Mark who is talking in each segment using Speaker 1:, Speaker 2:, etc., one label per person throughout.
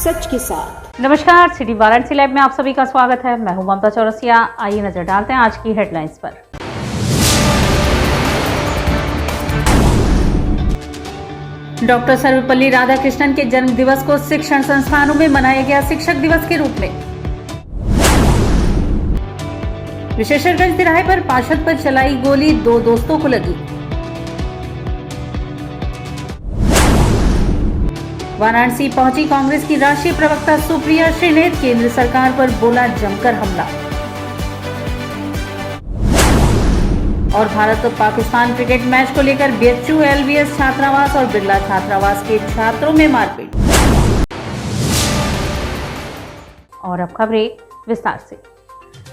Speaker 1: सच के साथ।
Speaker 2: नमस्कार, सिटी वाराणसी लाइव में आप सभी का स्वागत है। मैं हूं ममता चौरसिया। आइए नजर डालते हैं आज की हेडलाइंस पर। डॉक्टर सर्वपल्ली राधाकृष्णन के जन्म दिवस को शिक्षण संस्थानों में मनाया गया शिक्षक दिवस के रूप में। विशेषरगंज तिराहे पर पार्षद पर चलाई गोली, 2 दोस्तों को लगी। वाराणसी पहुंची कांग्रेस की राष्ट्रीय प्रवक्ता सुप्रिया श्रीनेत, केंद्र सरकार पर बोला जमकर हमला। और भारत और पाकिस्तान क्रिकेट मैच को लेकर बीएचयू एलबीएस छात्रावास और बिरला छात्रावास के छात्रों में मारपीट। और अब खबरें विस्तार से।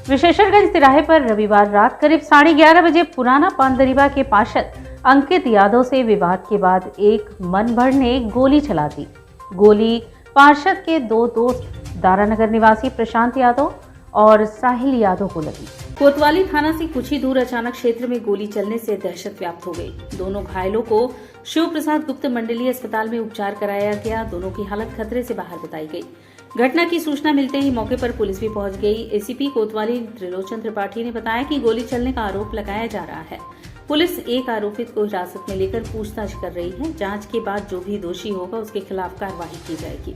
Speaker 2: विशेषरगंज तिराहे पर रविवार रात करीब 11:30 बजे पुराना पानदरीवा के पार्षद अंकित यादव से विवाद के बाद एक मनभर ने गोली चला दी। गोली पार्षद के 2 दोस्त दारानगर निवासी प्रशांत यादव और साहिल यादव को लगी। कोतवाली थाना से कुछ ही दूर अचानक क्षेत्र में गोली चलने से दहशत व्याप्त हो गई। दोनों घायलों को शिव प्रसाद गुप्त मंडलीय अस्पताल में उपचार कराया गया। दोनों की हालत खतरे से बाहर बताई गई। घटना की सूचना मिलते ही मौके पर पुलिस भी पहुंच गई। एसीपी कोतवाली त्रिलोचन त्रिपाठी ने बताया कि गोली चलने का आरोप लगाया जा रहा है। पुलिस एक आरोपित को हिरासत में लेकर पूछताछ कर रही है। जांच के बाद जो भी दोषी होगा उसके खिलाफ कार्रवाई की जाएगी।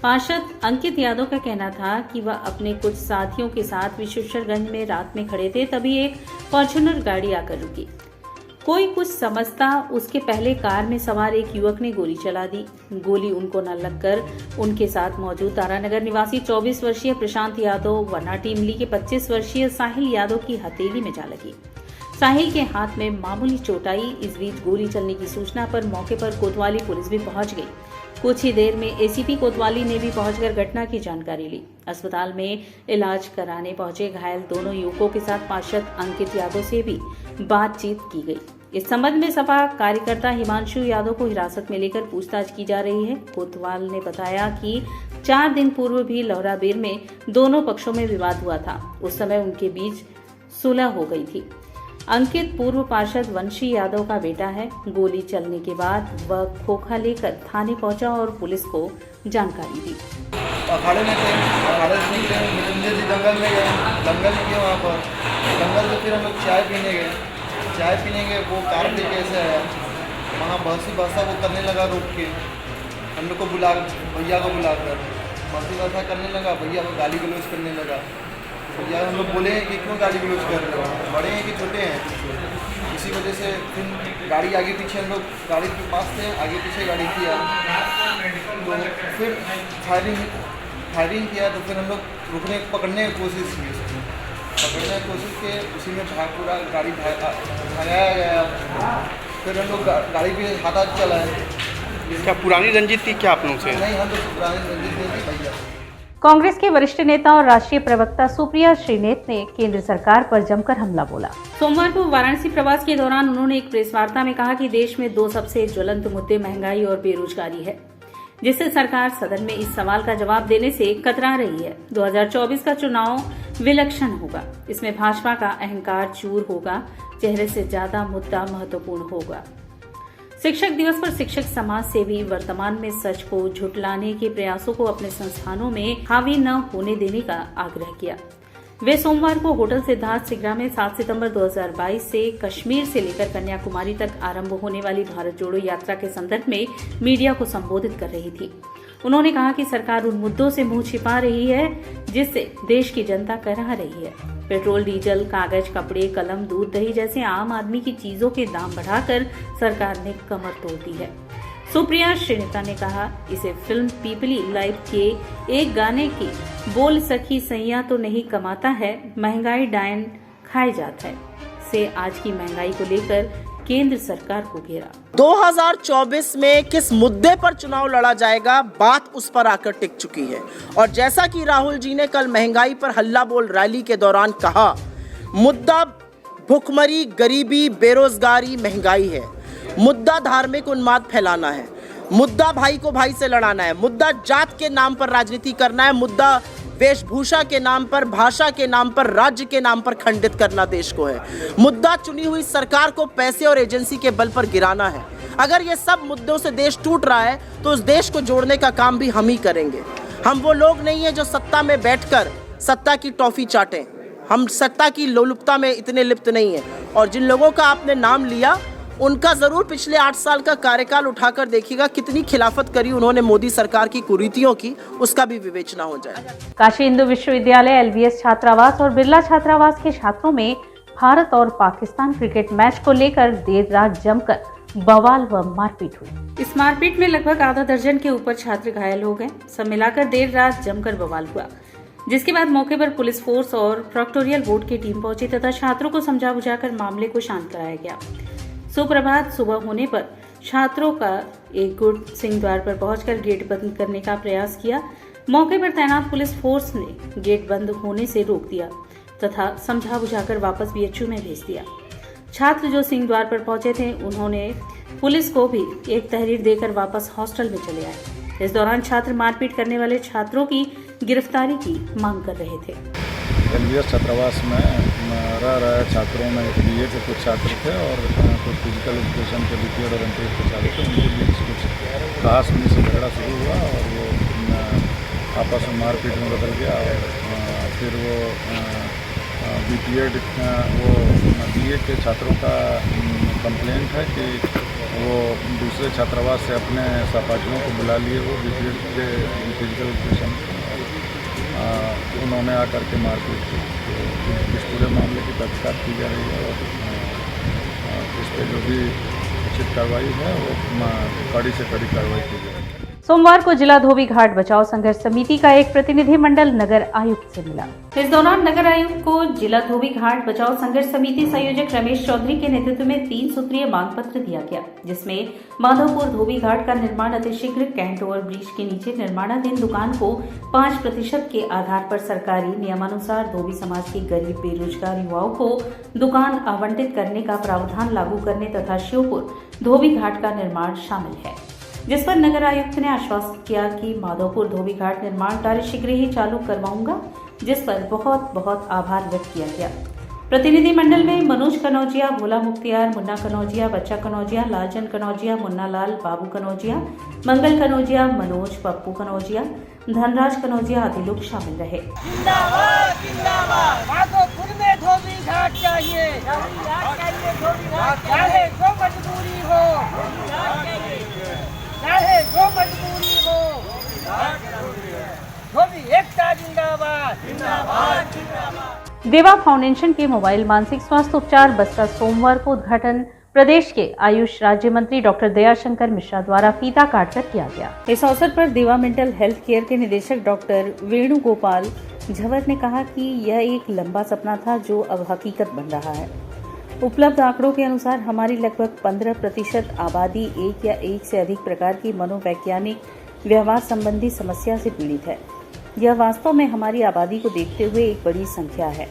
Speaker 2: पार्षद अंकित यादव का कहना था कि वह अपने कुछ साथियों के साथ विशेषरगंज में रात में खड़े थे, तभी एक फॉर्च्यूनर गाड़ी आकर रुकी। कोई कुछ समझता उसके पहले कार में सवार एक युवक ने गोली चला दी। गोली उनको न लगकर उनके साथ मौजूद तारानगर निवासी 24 वर्षीय प्रशांत यादव व नाटी इमली के 25 वर्षीय साहिल यादव की हथेली में जा लगी। साहिल के हाथ में मामूली चोट आई। इस बीच गोली चलने की सूचना पर मौके पर कोतवाली पुलिस भी पहुंच गई। कुछ ही देर में एसीपी कोतवाली ने भी पहुंचकर घटना की जानकारी ली। अस्पताल में इलाज कराने पहुंचे घायल दोनों युवकों के साथ पार्षद अंकित यादव से भी बातचीत की गई। इस संबंध में सपा कार्यकर्ता हिमांशु यादव को हिरासत में लेकर पूछताछ की जा रही है। कोतवाल ने बताया कि 4 दिन पूर्व भी लौराबीर में दोनों पक्षों में विवाद हुआ था। उस समय उनके बीच सुलह हो गई थी। अंकित पूर्व पार्षद वंशी यादव का बेटा है। गोली चलने के बाद वह खोखा लेकर थाने पहुंचा और पुलिस को जानकारी दी।
Speaker 3: अखाड़े में थे, अखाड़े से निकले मिलिंदर जी जंगल में गए, दंगल किए वहाँ पर। दंगल से फिर हम लोग चाय पीने गए। वो कार लेके ऐसे आया, वहाँ बहसी बहसा वो करने लगा रोक के। हम लोग को भैया को बुलाकर बहसी बहसा करने लगा। भैया को गाली गलौज करने लगा। भैया हम लोग बोले कि क्यों गाली गलौज कर रहे हो, बड़े हैं कि छोटे हैं। इसी वजह से फिर गाड़ी आगे पीछे, हम लोग गाड़ी के पास थे, आगे पीछे गाड़ी किया। तो फिर फायरिंग किया। तो फिर हम लोग पकड़ने की कोशिश की। उसी में पूरा गाड़ी भगाया गया। फिर हम लोग गाड़ी पे हाथ चलाए।
Speaker 4: क्या पुरानी रंजित थी क्या आप लोगों से?
Speaker 3: नहीं, हम लोग पुरानी रंजित नहीं थी भैया।
Speaker 2: कांग्रेस के वरिष्ठ नेता और राष्ट्रीय प्रवक्ता सुप्रिया श्रीनेत ने केंद्र सरकार पर जमकर हमला बोला। सोमवार को वाराणसी प्रवास के दौरान उन्होंने एक प्रेस वार्ता में कहा कि देश में 2 सबसे ज्वलंत मुद्दे महंगाई और बेरोजगारी है, जिससे सरकार सदन में इस सवाल का जवाब देने से कतरा रही है। 2024 का चुनाव विलक्षण होगा। इसमें भाजपा का अहंकार चूर होगा। चेहरे से ज्यादा मुद्दा महत्वपूर्ण होगा। शिक्षक दिवस पर शिक्षक समाज से भी वर्तमान में सच को झुठलाने के प्रयासों को अपने संस्थानों में हावी न होने देने का आग्रह किया। वे सोमवार को होटल सिद्धार्थ सिगरा में 7 सितंबर 2022 से कश्मीर से लेकर कन्याकुमारी तक आरंभ होने वाली भारत जोड़ो यात्रा के संदर्भ में मीडिया को संबोधित कर रही थी। उन्होंने कहा कि सरकार उन मुद्दों से मुंह छिपा रही है जिससे देश की जनता करह रही है। पेट्रोल, डीजल, कागज, कपड़े, कलम, दूध, दही जैसे आम आदमी की चीजों के दाम बढ़ाकर सरकार ने कमर तोड़ दी है। सुप्रिया श्रीनेता ने कहा, इसे फिल्म पीपली लाइव के एक गाने की बोल सखी सैया तो नहीं कमाता है, महंगाई डायन खाए जाता है से आज की महंगाई को लेकर केंद्र सरकार को घेरा।
Speaker 5: 2024 में किस मुद्दे पर चुनाव लड़ा जाएगा, बात उस पर आकर टिक चुकी है। और जैसा कि राहुल जी ने कल महंगाई पर हल्ला बोल रैली के दौरान कहा, मुद्दा भुखमरी, गरीबी, बेरोजगारी, महंगाई है। मुद्दा धार्मिक उन्माद फैलाना है। मुद्दा भाई को भाई से लड़ाना है। मुद्दा जात के नाम पर राजनीति करना है। मुद्दा वेशभूषा के नाम पर, भाषा के नाम पर, राज्य के नाम पर खंडित करना देश को है। मुद्दा चुनी हुई सरकार को पैसे और एजेंसी के बल पर गिराना है। अगर ये सब मुद्दों से देश टूट रहा है तो उस देश को जोड़ने का काम भी हम ही करेंगे। हम वो लोग नहीं हैं जो सत्ता में बैठकर सत्ता की टॉफी चाटें। हम सत्ता की लोलुपता में इतने लिप्त नहीं हैं। और जिन लोगों का आपने नाम लिया उनका ज़रूर पिछले 8 साल का कार्यकाल उठाकर देखिएगा, कितनी खिलाफत करी उन्होंने मोदी सरकार की कुरीतियों की, उसका भी विवेचना हो जाए।
Speaker 2: काशी हिंदू विश्वविद्यालय LBS छात्रावास और बिरला छात्रावास के छात्रों में भारत और पाकिस्तान क्रिकेट मैच को लेकर देर रात जमकर बवाल व मारपीट हुई। इस मारपीट में लगभग आधा दर्जन के ऊपर छात्र घायल हो गए। सब मिलाकर देर रात जमकर बवाल हुआ, जिसके बाद मौके पर पुलिस फोर्स और प्रोक्टोरियल बोर्ड की टीम पहुंची तथा छात्रों को समझा बुझाकर मामले को शांत कराया गया। सुप्रभात सुबह होने पर छात्रों का एक गुट सिंह द्वार पर पहुंचकर गेट बंद करने का प्रयास किया। मौके पर तैनात पुलिस फोर्स ने गेट बंद होने से रोक दिया तथा समझा बुझाकर वापस BHU में भेज दिया। छात्र जो सिंह द्वार पर पहुंचे थे उन्होंने पुलिस को भी एक तहरीर देकर वापस हॉस्टल में चले आए। इस दौरान छात्र मारपीट करने वाले छात्रों की गिरफ्तारी की मांग कर रहे थे।
Speaker 1: LBS छात्रावास में रह रहे छात्रों में BA के कुछ छात्र थे और कुछ फिजिकल एजुकेशन के BPED और MPED के छात्र थे। उनके बीच कुछ कहास से झगड़ा शुरू हुआ और वो आपस में मारपीट में बदल गया। और फिर वो BPED वो BA के छात्रों का कंप्लेंट है कि वो दूसरे छात्रावास से अपने सहपाठियों को बुला लिए, वो BPED के फिजिकल एजुकेशन उन्होंने आकर के मारपीट की। तो इस पूरे मामले की तहकीकात की जा रही है और इस पर जो भी उचित कार्रवाई है वो कड़ी से कड़ी कार्रवाई की जाएगी।
Speaker 2: सोमवार को जिला धोबी घाट बचाओ संघर्ष समिति का एक प्रतिनिधिमंडल नगर आयुक्त से मिला। इस दौरान नगर आयुक्त को जिला धोबी घाट बचाओ संघर्ष समिति संयोजक रमेश चौधरी के नेतृत्व में 3 सूत्रीय मांग पत्र दिया गया, जिसमें माधवपुर धोबी घाट का निर्माण अतिशीघ्र कैंट ओवर ब्रिज के नीचे निर्माणाधीन दुकान को 5% के आधार पर सरकारी नियमानुसार धोबी समाज के गरीब बेरोजगार युवाओं को दुकान आवंटित करने का प्रावधान लागू करने तथा शिवपुर धोबी घाट का निर्माण शामिल है, जिस पर नगर आयुक्त ने आश्वासन किया कि माधवपुर धोबी घाट निर्माण कार्य शीघ्र ही चालू करवाऊंगा, जिस पर बहुत बहुत आभार व्यक्त किया गया। प्रतिनिधिमंडल में मनोज कनौजिया, भोला मुख्तियार, मुन्ना कनौजिया, बच्चा कनौजिया, लालचंद कनौजिया, मुन्ना लाल, बाबू कनौजिया, मंगल कनौजिया, मनोज, पप्पू कनौजिया, धनराज कनौजिया आदि लोग शामिल रहे।
Speaker 6: जिंदाबाद जिंदाबाद माधोपुर में धोबी घाट चाहिए, चाहे जो मजबूरी हो, चाहे जो मजबूरी हो, धोबी एकता जिंदाबाद जिंदाबाद जिंदाबाद।
Speaker 2: देवा फाउंडेशन के मोबाइल मानसिक स्वास्थ्य उपचार बस का सोमवार को उद्घाटन प्रदेश के आयुष राज्य मंत्री डॉक्टर दयाशंकर मिश्रा द्वारा फीता काटकर किया गया। इस अवसर पर देवा मेंटल हेल्थ केयर के निदेशक डॉक्टर वेणुगोपाल झंवर ने कहा कि यह एक लंबा सपना था जो अब हकीकत बन रहा है। उपलब्ध आंकड़ों के अनुसार हमारी लगभग 15% आबादी एक या एक से अधिक प्रकार की मनोवैज्ञानिक व्यवहार संबंधी समस्या से पीड़ित है। यह वास्तव में हमारी आबादी को देखते हुए एक बड़ी संख्या है।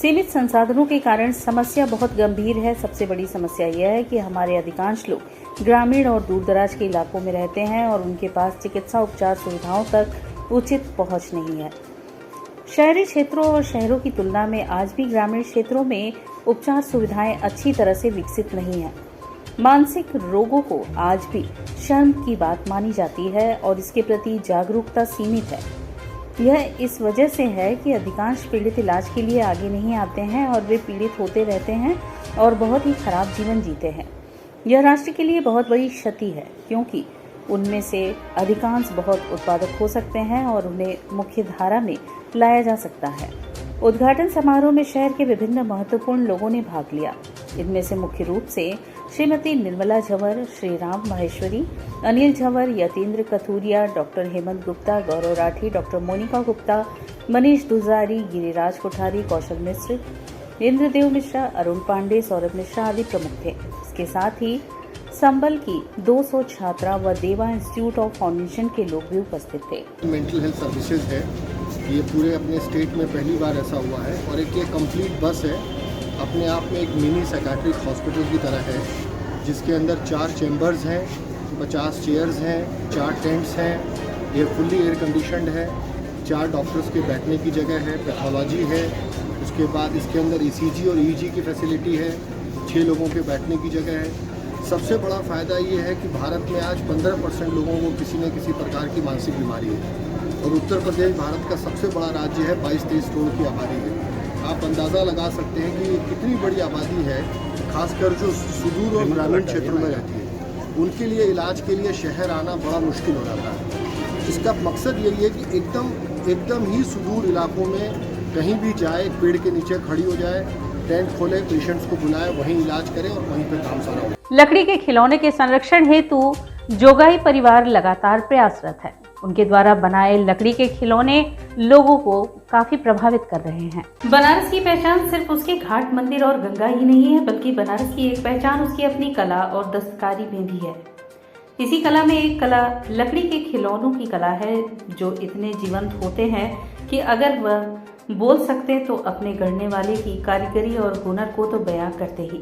Speaker 2: सीमित संसाधनों के कारण समस्या बहुत गंभीर है। सबसे बड़ी समस्या यह है कि हमारे अधिकांश लोग ग्रामीण और दूरदराज के इलाकों में रहते हैं और उनके पास चिकित्सा उपचार सुविधाओं तक उचित पहुंच नहीं है। शहरी क्षेत्रों और शहरों की तुलना में आज भी ग्रामीण क्षेत्रों में उपचार सुविधाएं अच्छी तरह से विकसित नहीं है। मानसिक रोगों को आज भी शर्म की बात मानी जाती है और इसके प्रति जागरूकता सीमित है। यह इस वजह से है कि अधिकांश पीड़ित इलाज के लिए आगे नहीं आते हैं और वे पीड़ित होते रहते हैं और बहुत ही खराब जीवन जीते हैं। यह राष्ट्र के लिए बहुत बड़ी क्षति है, क्योंकि उनमें से अधिकांश बहुत उत्पादक हो सकते हैं और उन्हें मुख्य धारा में लाया जा सकता है। उद्घाटन समारोह में शहर के विभिन्न महत्वपूर्ण लोगों ने भाग लिया। इनमें से मुख्य रूप से श्रीमती निर्मला झंवर, श्री राम महेश्वरी, अनिल झंवर, यतेंद्र कथूरिया, डॉक्टर हेमंत गुप्ता, गौरव राठी, डॉक्टर मोनिका गुप्ता, मनीष दुजारी, गिरिराज कोठारी, कौशल मिश्र, इंद्रदेव मिश्रा, अरुण पांडे, सौरभ मिश्रा आदि प्रमुख थे। इसके साथ ही संबल की 200 छात्रा व देवा इंस्टीट्यूट ऑफ फाउंडेशन के लोग भी उपस्थित थे।
Speaker 7: मेंटल हेल्थ सर्विसेज है, ये पूरे अपने स्टेट में पहली बार ऐसा हुआ है और एक ये कंप्लीट बस है, अपने आप में एक मिनी साइकेट्रिक हॉस्पिटल की तरह है, जिसके अंदर 4 चेम्बर्स हैं, 50 चेयर्स हैं, 4 टेंट्स हैं, ये फुल्ली एयर कंडीशनड है, 4 डॉक्टर्स के बैठने की जगह है, पैथोलॉजी है, उसके बाद इसके अंदर ECG और EEG की फैसिलिटी है, 6 लोगों के बैठने की जगह है, सबसे बड़ा फ़ायदा ये है कि भारत में आज 15% लोगों को किसी न किसी प्रकार की मानसिक बीमारी है और उत्तर प्रदेश भारत का सबसे बड़ा राज्य है, 22-23 करोड़ की आबादी है। आप अंदाज़ा लगा सकते हैं कि कितनी बड़ी आबादी है, खासकर जो सुदूर और ग्रामीण क्षेत्रों में रहती है, उनके लिए इलाज के लिए शहर आना बड़ा मुश्किल हो जाता है। इसका मकसद यही है कि एकदम ही सुदूर इलाकों में कहीं भी जाए, पेड़ के नीचे खड़ी हो जाए, टेंट खोले, पेशेंट्स को बुलाए, वहीं इलाज करें और वहीं पे काम सारा हो।
Speaker 2: लकड़ी के खिलौने के संरक्षण हेतु जोगाई परिवार लगातार प्रयासरत है। उनके द्वारा बनाए लकड़ी के खिलौने लोगों को काफी प्रभावित कर रहे हैं। बनारस की पहचान सिर्फ उसके घाट मंदिर और गंगा ही नहीं है, बल्कि बनारस की एक पहचान उसकी अपनी कला और दस्तकारी में भी है। इसी कला में एक कला लकड़ी के खिलौनों की कला है, जो इतने जीवंत होते हैं कि अगर वह बोल सकते तो अपने गढ़ने वाले की कारीगरी और हुनर को तो बयां करते ही,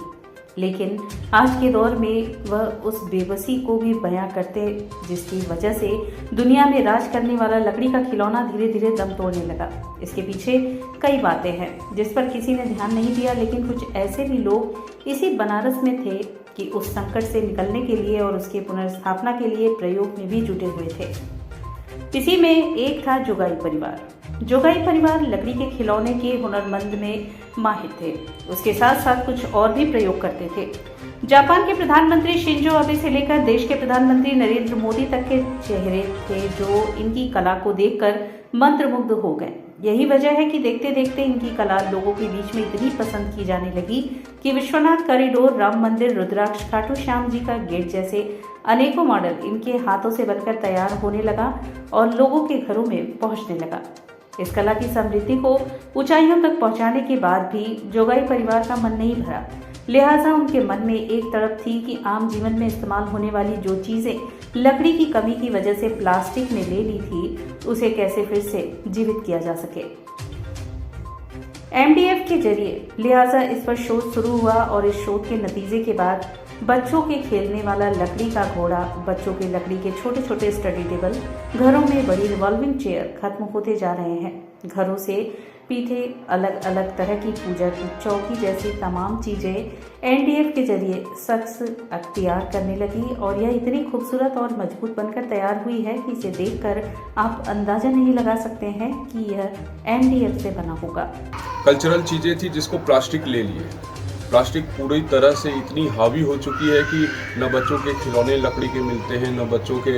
Speaker 2: लेकिन आज के दौर में वह उस बेबसी को भी बयां करते जिसकी वजह से दुनिया में राज करने वाला लकड़ी का खिलौना धीरे धीरे दम तोड़ने लगा। इसके पीछे कई बातें हैं जिस पर किसी ने ध्यान नहीं दिया, लेकिन कुछ ऐसे भी लोग इसी बनारस में थे कि उस संकट से निकलने के लिए और उसके पुनर्स्थापना के लिए प्रयोग में भी जुटे हुए थे। इसी में एक था जोगाई परिवार। जोगाई परिवार लकड़ी के खिलौने के हुनरमंद में माहिर थे, उसके साथ साथ कुछ और भी प्रयोग करते थे। जापान के प्रधानमंत्री शिंजो अबे से लेकर देश के प्रधानमंत्री नरेंद्र मोदी तक के चेहरे थे जो इनकी कला को देखकर मंत्रमुग्ध हो गए। यही वजह है कि देखते देखते इनकी कला लोगों के बीच में इतनी पसंद की जाने लगी कि विश्वनाथ कॉरिडोर, राम मंदिर, रुद्राक्ष, खाटू श्याम जी का गेट जैसे अनेकों मॉडल इनके हाथों से बनकर तैयार होने लगा और लोगों के घरों में पहुंचने लगा। इस कला की समृद्धि को ऊंचाइयों तक पहुंचाने के बाद भी जोगाई परिवार का मन नहीं भरा, लिहाजा उनके मन में एक तड़प थी कि आम जीवन में इस्तेमाल होने वाली जो चीजें लकड़ी की कमी की वजह से प्लास्टिक में ले ली थी, उसे कैसे फिर से जीवित किया जा सके। MDF के जरिए लिहाजा इस पर शोध शुरू हुआ और इस शोध के नतीजे के बाद बच्चों के खेलने वाला लकड़ी का घोड़ा, बच्चों के लकड़ी के छोटे छोटे स्टडी टेबल, घरों में बड़ी रिवॉल्विंग चेयर खत्म होते जा रहे हैं। घरों से पीठे, अलग अलग तरह की पूजा की चौकी जैसी तमाम चीजें NDF के जरिए शख्स अख्तियार करने लगी और यह इतनी खूबसूरत और मजबूत बनकर तैयार हुई है कि इसे देखकर आप अंदाजा नहीं लगा सकते हैं कि यह MDF से बना होगा।
Speaker 8: कल्चरल चीजें थी जिसको प्लास्टिक ले लिए। प्लास्टिक पूरी तरह से इतनी हावी हो चुकी है कि न बच्चों के खिलौने लकड़ी के मिलते हैं, न बच्चों के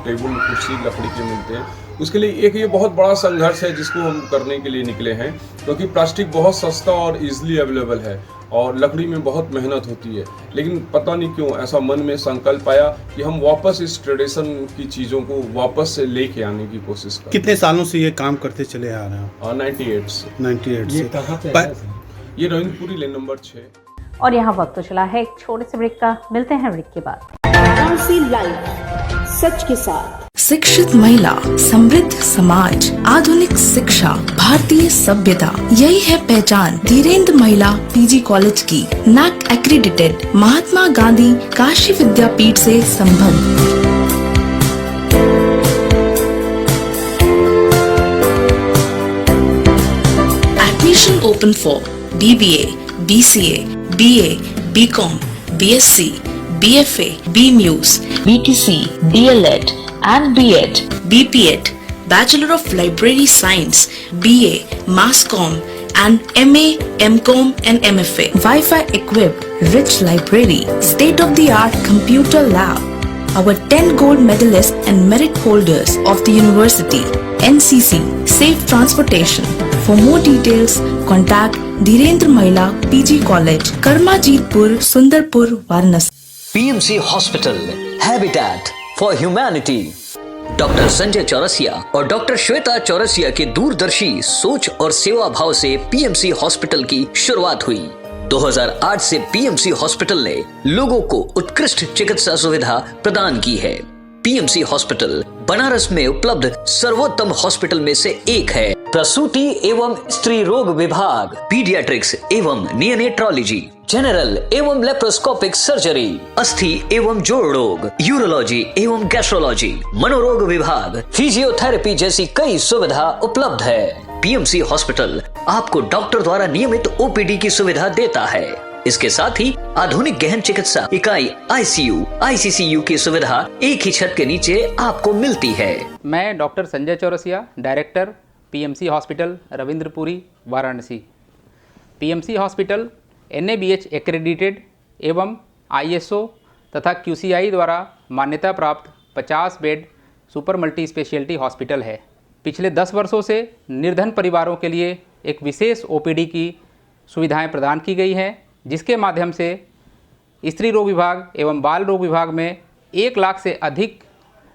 Speaker 8: टेबल कुर्सी लकड़ी के मिलते हैं। उसके लिए एक ये बहुत बड़ा संघर्ष है जिसको हम करने के लिए निकले हैं, क्योंकि प्लास्टिक बहुत सस्ता और इजीली अवेलेबल है और लकड़ी में बहुत मेहनत होती है। लेकिन पता नहीं क्यों ऐसा मन में संकल्प आया कि हम वापस इस ट्रेडिशन की चीज़ों को वापस से लेके आने की कोशिश करें।
Speaker 9: कितने सालों से ये काम करते चले आ रहे हैं?
Speaker 8: 98 से। ये रोहिंदपुरी लेन नंबर 6।
Speaker 2: और यहाँ वक्त तो चला है एक छोटे से ब्रेक का, मिलते हैं ब्रेक के बाद।
Speaker 5: वाराणसी लाइव, सच के साथ।
Speaker 10: शिक्षित महिला, समृद्ध समाज, आधुनिक शिक्षा, भारतीय सभ्यता, यही है पहचान धीरेन्द्र महिला PG कॉलेज की। NAAC एक्रीडिटेड, महात्मा गांधी काशी विद्यापीठ से संबद्ध। Admission open for BBA, BCA, BA, BCom, BSc, BFA, BMUS, BTC, DLED and B.Ed, BPEd, Bachelor of Library Science, BA, Mass Comm and MA, MCom and MFA. Wi-Fi equipped, rich library, state-of-the-art computer lab. Our 10 gold medalists and merit holders of the university. NCC, safe transportation. For more details, contact Dhirendra Mahila PG College, Karmajitpur, Sundarpur, Varanasi.
Speaker 11: PMC Hospital, Habitat for Humanity। Doctor Sanjay Chaurasia और doctor Shweta Chaurasia के दूरदर्शी सोच और सेवा भाव से PMC hospital की शुरुआत हुई। 2008 से PMC हॉस्पिटल ने लोगों को उत्कृष्ट चिकित्सा सुविधा प्रदान की है। PMC हॉस्पिटल बनारस में उपलब्ध सर्वोत्तम हॉस्पिटल में से एक है। प्रसूति एवं स्त्री रोग विभाग, पीडियाट्रिक्स एवं नियोनेट्रोलॉजी, जनरल एवं लेप्रोस्कोपिक सर्जरी, अस्थि एवं जोड़ रोग, यूरोलॉजी एवं गैस्ट्रोलॉजी, मनोरोग विभाग, फिजियोथेरेपी जैसी कई सुविधा उपलब्ध है। PMC हॉस्पिटल आपको डॉक्टर द्वारा नियमित OPD की सुविधा देता है। इसके साथ ही आधुनिक गहन चिकित्सा इकाई ICU, ICCU की सुविधा एक ही छत के नीचे आपको मिलती है।
Speaker 12: मैं doctor Sanjay Chaurasia, director PMC hospital Ravindrapuri, Varanasi. PMC hospital NABH accredited एवं ISO तथा QCI द्वारा मान्यता प्राप्त 50 bed super multi speciality hospital है। पिछले 10 वर्षों से निर्धन परिवारों के लिए एक विशेष OPD की सुविधाएं प्रदान की गई हैं, जिसके माध्यम से स्त्री रोग विभाग एवं बाल रोग विभाग में 1 लाख से अधिक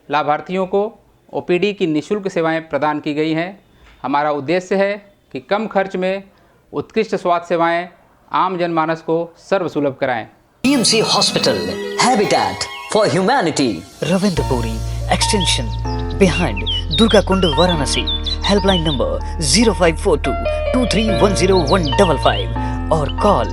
Speaker 12: लाभार्थियों को OPD की निःशुल्क सेवाएं प्रदान की गई हैं। हमारा उद्देश्य है कि कम खर्च में उत्कृष्ट स्वास्थ्य सेवाएं आम जनमानस को सर्वसुलभ कराएं।
Speaker 11: PMC hospital, habitat for humanity, Ravindrapuri extension behind Durga Kund, Varanasi. Helpline number 0542231015 और कॉल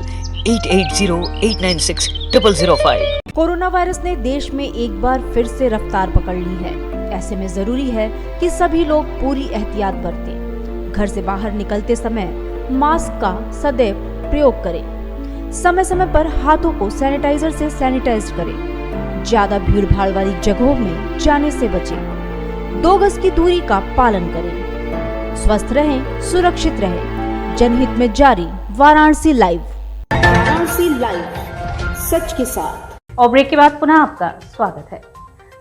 Speaker 11: 8808960005।
Speaker 13: कोरोना वायरस ने देश में एक बार फिर से रफ्तार पकड़ ली है। ऐसे में जरूरी है कि सभी लोग पूरी एहतियात बरतें। घर से बाहर निकलते समय मास्क का सदैव प्रयोग करें। समय समय पर हाथों को सैनिटाइजर से सैनिटाइज करें। ज्यादा भीड़ भाड़ वाली जगहों में जाने से बचें। 2 गज की दूरी का पालन करें। स्वस्थ रहें, सुरक्षित रहें। जनहित में जारी वाराणसी लाइव। वाराणसी लाइव, सच के साथ।
Speaker 2: और ब्रेक के बाद पुनः आपका स्वागत है।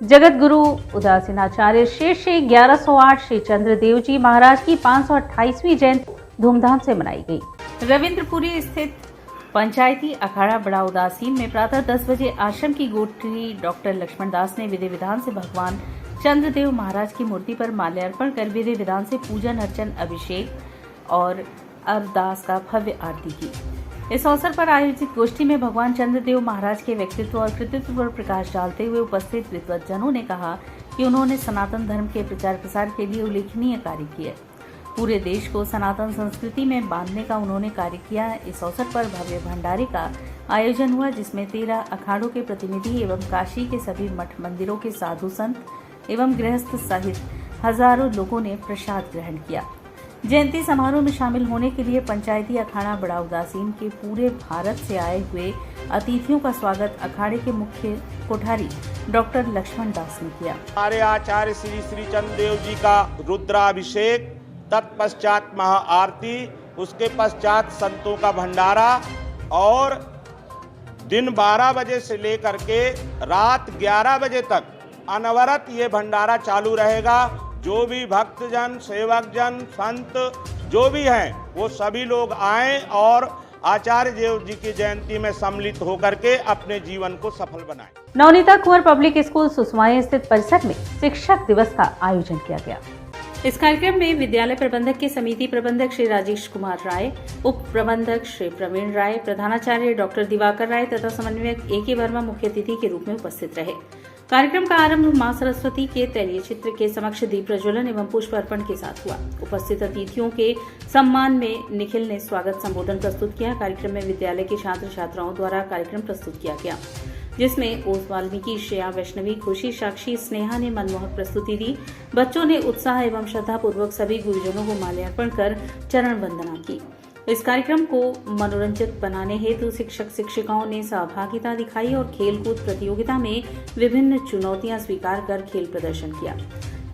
Speaker 2: जगत गुरु उदासीनाचार्य श्री 1108 श्री चंद्रदेव जी महाराज की 528वीं जयंती धूमधाम से मनाई गई। रविंद्रपुरी स्थित पंचायती अखाड़ा बड़ा उदासीन में प्रातः 10 बजे आश्रम की गोत्री डॉक्टर लक्ष्मण दास ने विधि विधान से भगवान चंद्रदेव महाराज की मूर्ति पर माल्यार्पण कर विधि विधान से पूजन अर्चन, अभिषेक और अरदास का भव्य आरती की। इस अवसर पर आयोजित गोष्ठी में भगवान चंद्रदेव महाराज के व्यक्तित्व और कृतित्व पर प्रकाश डालते हुए उपस्थित विद्वज्जनों ने कहा कि उन्होंने सनातन धर्म के प्रचार प्रसार के लिए उल्लेखनीय कार्य किए। पूरे देश को सनातन संस्कृति में बांधने का उन्होंने कार्य किया। इस अवसर पर भव्य भंडारे का आयोजन हुआ, जिसमें 13 अखाड़ों के प्रतिनिधि एवं काशी के सभी मठ मंदिरों के साधु संत एवं गृहस्थ सहित हजारों लोगों ने प्रसाद ग्रहण किया। जयंती समारोह में शामिल होने के लिए पंचायती अखाड़ा बड़ा उदासीन के पूरे भारत से आए हुए अतिथियों का स्वागत अखाड़े के मुख्य कोठारी डॉक्टर लक्ष्मण दास ने किया।
Speaker 14: हमारे आचार्य श्री श्री चंद्रदेव जी का रुद्राभिषेक, तत्पश्चात महाआरती, उसके पश्चात संतों का भंडारा और दिन 12 बजे से लेकर के रात 11 बजे तक अनवरत ये भंडारा चालू रहेगा। जो भी भक्तजन, सेवकजन, संत जो भी हैं वो सभी लोग आएं और आचार्य देव जी की जयंती में सम्मिलित होकर के अपने जीवन को सफल बनाएं।
Speaker 2: नवनीता कुंवर पब्लिक स्कूल सुसवाई स्थित परिसर में शिक्षक दिवस का आयोजन किया गया। इस कार्यक्रम में विद्यालय प्रबंधक के समिति प्रबंधक श्री राजेश कुमार राय, उप प्रबंधक श्री प्रवीण राय, प्रधानाचार्य डॉक्टर दिवाकर राय तथा समन्वयक AK वर्मा मुख्य अतिथि के रूप में उपस्थित रहे। कार्यक्रम का आरंभ मां सरस्वती के तैलीय चित्र के समक्ष दीप प्रज्वलन एवं पुष्प अर्पण के साथ हुआ। उपस्थित अतिथियों के सम्मान में निखिल ने स्वागत संबोधन प्रस्तुत किया। कार्यक्रम में विद्यालय के छात्र छात्राओं द्वारा कार्यक्रम प्रस्तुत किया गया, जिसमें ओस वाल्मीकि, श्रेया वैष्णवी, खुशी, साक्षी, स्नेहा ने मनमोहक प्रस्तुति दी। बच्चों ने उत्साह एवं श्रद्धापूर्वक सभी गुरुजनों को माल्यार्पण कर चरण वंदना की। इस कार्यक्रम को मनोरंजक बनाने हेतु शिक्षक शिक्षिकाओं ने सहभागिता दिखाई और खेलकूद प्रतियोगिता में विभिन्न चुनौतियां स्वीकार कर खेल प्रदर्शन किया।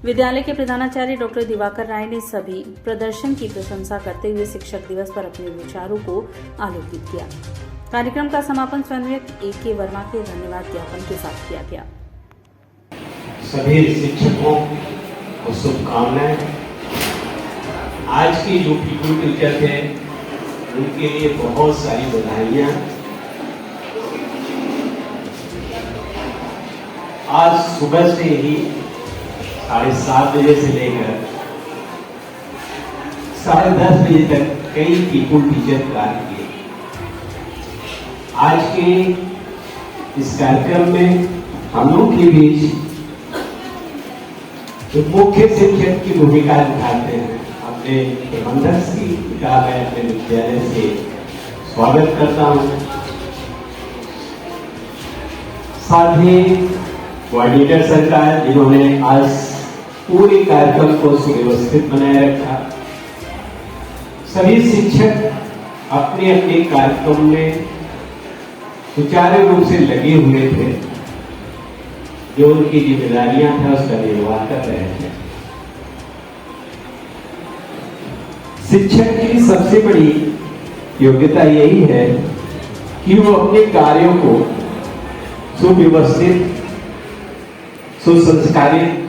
Speaker 2: विद्यालय के प्रधानाचार्य डॉक्टर दिवाकर राय ने सभी प्रदर्शन की प्रशंसा करते हुए शिक्षक दिवस पर अपने विचारों को आलोकित किया। कार्यक्रम का समापन समन्वयक AK वर्मा के धन्यवाद ज्ञापन के साथ किया गया।
Speaker 15: सभी शिक्षकों को शुभकामनाएं। आज की जो पीटी टीचर थे उनके लिए बहुत सारी बधाइयां। आज सुबह से ही 7:30 बजे से लेकर 10:30 बजे तक कई पीपल टीचर कार्य किए। आज के इस कार्यक्रम में हम लोग के बीच जो मुख्य शिक्षक की भूमिका निभाते हैं अपने प्रबंधक श्री का मैं अपने विद्यालय से स्वागत करता हूं। साथ ही कोऑर्डिनेटर सरकार जिन्होंने आज पूरे कार्यक्रम को सुव्यवस्थित बनाए रखा। सभी शिक्षक अपने अपने कार्यक्रम में सुचारू रूप से लगे हुए थे, जो उनकी जिम्मेदारियां थे उसका निर्वाह कर रहे थे। शिक्षक की सबसे बड़ी योग्यता यही है कि वो अपने कार्यों को सुव्यवस्थित, सुसंस्कारित।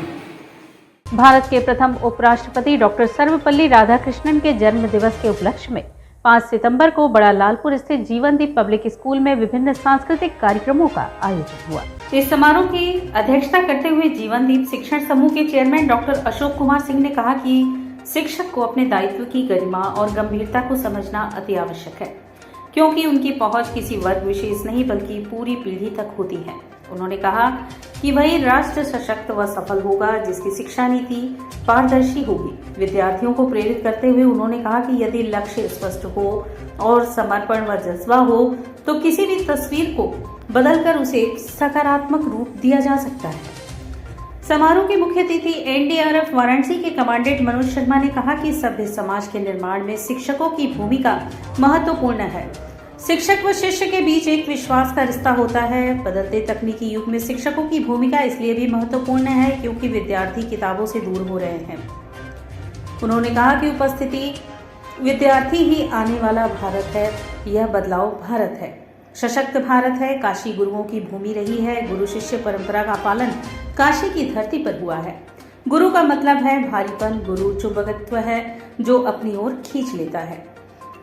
Speaker 2: भारत के प्रथम उपराष्ट्रपति डॉक्टर सर्वपल्ली राधाकृष्णन के जन्म दिवस के उपलक्ष्य में 5 सितंबर को बड़ा लालपुर स्थित जीवनदीप पब्लिक स्कूल में विभिन्न सांस्कृतिक कार्यक्रमों का आयोजन हुआ। इस समारोह की अध्यक्षता करते हुए जीवनदीप शिक्षण समूह के चेयरमैन डॉक्टर अशोक कुमार सिंह ने कहा कि शिक्षक को अपने दायित्व की गरिमा और गंभीरता को समझना अति आवश्यक है, क्योंकि उनकी पहुंच किसी वर्ग विशेष नहीं बल्कि पूरी पीढ़ी तक होती है। उन्होंने कहा कि वही राष्ट्र सशक्त व सफल होगा जिसकी शिक्षा नीति पारदर्शी होगी। विद्यार्थियों को प्रेरित करते हुए उन्होंने कहा कि यदि लक्ष्य स्पष्ट हो और समर्पण व जज्बा हो तो किसी भी तस्वीर को बदलकर उसे सकारात्मक रूप दिया जा सकता है। समारोह के मुख्य अतिथि एनडीआरएफ वाराणसी के कमांडेंट मनोज शर्मा ने कहा कि सभ्य समाज के निर्माण में शिक्षकों की भूमिका महत्वपूर्ण है। शिक्षक व शिष्य के बीच एक विश्वास का रिश्ता होता है। बदलते तकनीकी युग में शिक्षकों की भूमिका इसलिए भी महत्वपूर्ण है क्योंकि विद्यार्थी किताबों से दूर हो रहे हैं। उन्होंने कहा कि उपस्थिति विद्यार्थी ही आने वाला भारत है, यह बदलाव भारत है, सशक्त भारत है। काशी गुरुओं की भूमि रही है। गुरु शिष्य परंपरा का पालन काशी की धरती पर हुआ है। गुरु का मतलब है भारीपन, गुरु चुंबकत्व है जो अपनी ओर खींच लेता है।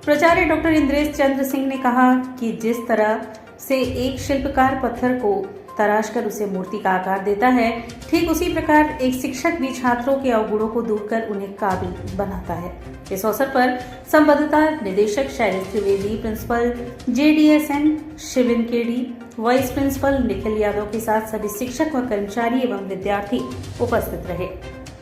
Speaker 2: प्राचार्य डॉक्टर इंद्रेश चंद्र सिंह ने कहा कि जिस तरह से एक शिल्पकार पत्थर को तराशकर उसे मूर्ति का आकार देता है, ठीक उसी प्रकार एक शिक्षक भी छात्रों के अवगुणों को दूर कर उन्हें काबिल बनाता है। इस अवसर पर संबद्धता निदेशक Shailesh Trivedi, principal JDSN Shivin KD, vice principal Nikhil Yadav के साथ सभी शिक्षक व कर्मचारी एवं विद्यार्थी उपस्थित रहे।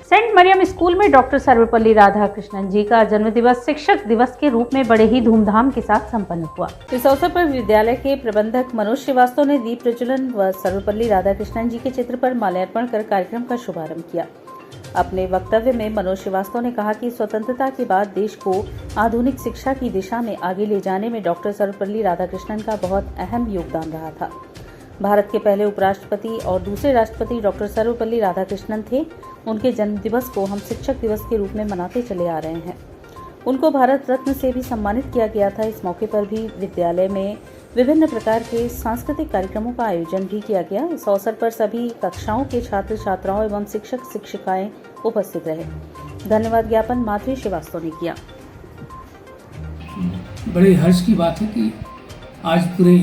Speaker 2: सेंट मरियम स्कूल में डॉक्टर सर्वपल्ली राधाकृष्णन जी का जन्मदिवस शिक्षक दिवस के रूप में बड़े ही धूमधाम के साथ संपन्न हुआ। इस अवसर पर विद्यालय के प्रबंधक मनोज श्रीवास्तव ने दीप प्रज्वलन व सर्वपल्ली राधाकृष्णन जी के चित्र पर माल्यार्पण कर कार्यक्रम का शुभारंभ किया। अपने वक्तव्य में मनोज श्रीवास्तव ने कहा कि स्वतंत्रता के बाद देश को आधुनिक शिक्षा की दिशा में आगे ले जाने में डॉक्टर सर्वपल्ली राधाकृष्णन का बहुत अहम योगदान रहा था। भारत के पहले उपराष्ट्रपति और दूसरे राष्ट्रपति डॉक्टर सर्वपल्ली राधाकृष्णन थे। उनके जन्म दिवस को हम शिक्षक दिवस के रूप में मनाते चले आ रहे हैं। उनको भारत रत्न से भी सम्मानित किया गया था। इस मौके पर भी विद्यालय में विभिन्न प्रकार के सांस्कृतिक कार्यक्रमों का आयोजन भी किया गया। इस अवसर पर सभी कक्षाओं के छात्र छात्राओं एवं शिक्षक शिक्षिकाएं उपस्थित रहे। धन्यवाद ज्ञापन माधवी श्रीवास्तव ने किया।
Speaker 16: बड़े हर्ष की बात है कि आज पूरे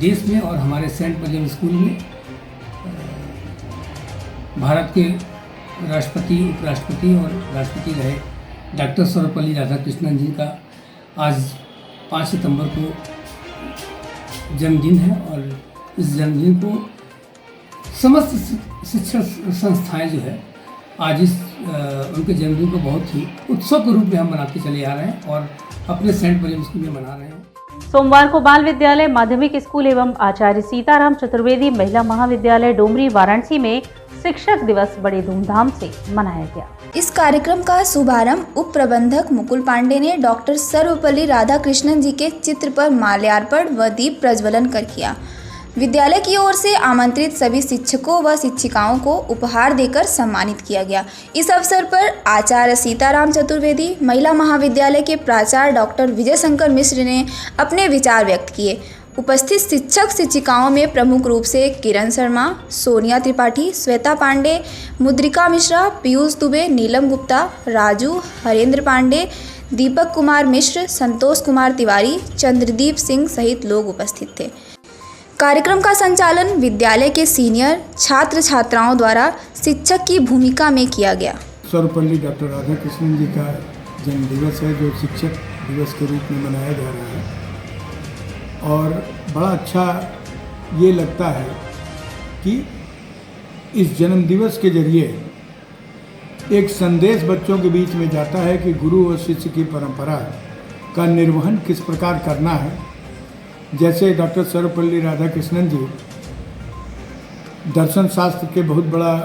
Speaker 16: देश में और हमारे सेंट मरियम स्कूल में भारत के राष्ट्रपति, उपराष्ट्रपति और राष्ट्रपति रहे डॉक्टर सर्वपल्ली राधाकृष्णन जी का आज 5 सितंबर को जन्मदिन है और इस जन्मदिन को समस्त शिक्षण संस्थाएं जो है आज इस उनके जन्मदिन को बहुत ही उत्सव के रूप में हम मनाते चले आ रहे हैं और अपने सेंट मरियम स्कूल में मना रहे हैं।
Speaker 2: सोमवार को बाल विद्यालय माध्यमिक स्कूल एवं आचार्य सीताराम चतुर्वेदी महिला महाविद्यालय डोमरी वाराणसी में शिक्षक दिवस बड़े धूमधाम से मनाया गया।
Speaker 17: इस कार्यक्रम का शुभारंभ उप प्रबंधक मुकुल पांडे ने डॉक्टर सर्वपल्ली राधाकृष्णन जी के चित्र पर माल्यार्पण व दीप प्रज्वलन कर किया। विद्यालय की ओर से आमंत्रित सभी शिक्षकों व शिक्षिकाओं को उपहार देकर सम्मानित किया गया। इस अवसर पर आचार्य सीताराम चतुर्वेदी महिला महाविद्यालय के प्राचार्य डॉक्टर विजय शंकर मिश्र ने अपने विचार व्यक्त किए। उपस्थित शिक्षक शिक्षिकाओं में प्रमुख रूप से किरण शर्मा, सोनिया त्रिपाठी, श्वेता पांडे, मुद्रिका मिश्रा, पीयूष दुबे, नीलम गुप्ता, राजू, हरेंद्र पांडे, दीपक कुमार मिश्र, संतोष कुमार तिवारी, चंद्रदीप सिंह सहित लोग उपस्थित थे। कार्यक्रम का संचालन विद्यालय के सीनियर छात्र छात्राओं द्वारा शिक्षक की भूमिका में किया गया।
Speaker 9: सर्वपल्ली डॉक्टर राधाकृष्णन जी का जन्म दिवस है जो शिक्षक दिवस के रूप में मनाया जा रहा है और बड़ा अच्छा ये लगता है कि इस जन्म दिवस के जरिए एक संदेश बच्चों के बीच में जाता है कि गुरु और शिष्य की परंपरा का निर्वहन किस प्रकार करना है। जैसे डॉक्टर सर्वपल्ली राधाकृष्णन जी दर्शन शास्त्र के बहुत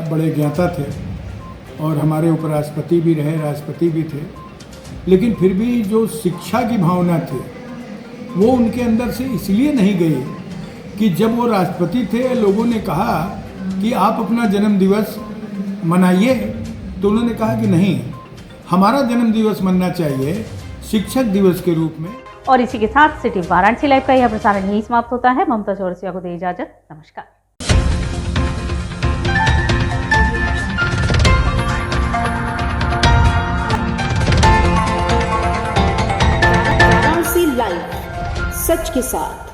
Speaker 9: बड़े ज्ञाता थे और हमारे उपराष्ट्रपति भी रहे, राष्ट्रपति भी थे, लेकिन फिर भी जो शिक्षा की भावना थी वो उनके अंदर से इसलिए नहीं गई कि जब वो राष्ट्रपति थे, लोगों ने कहा कि आप अपना जन्म दिवस मनाइए, तो उन्होंने कहा कि नहीं, हमारा जन्म दिवस मनना चाहिए शिक्षक दिवस के रूप में।
Speaker 2: और इसी के साथ सिटी वाराणसी लाइव का यह प्रसारण यही समाप्त होता है। ममता चौरसिया को दे इजाजत। नमस्कार।
Speaker 13: वाराणसी लाइव, सच के साथ।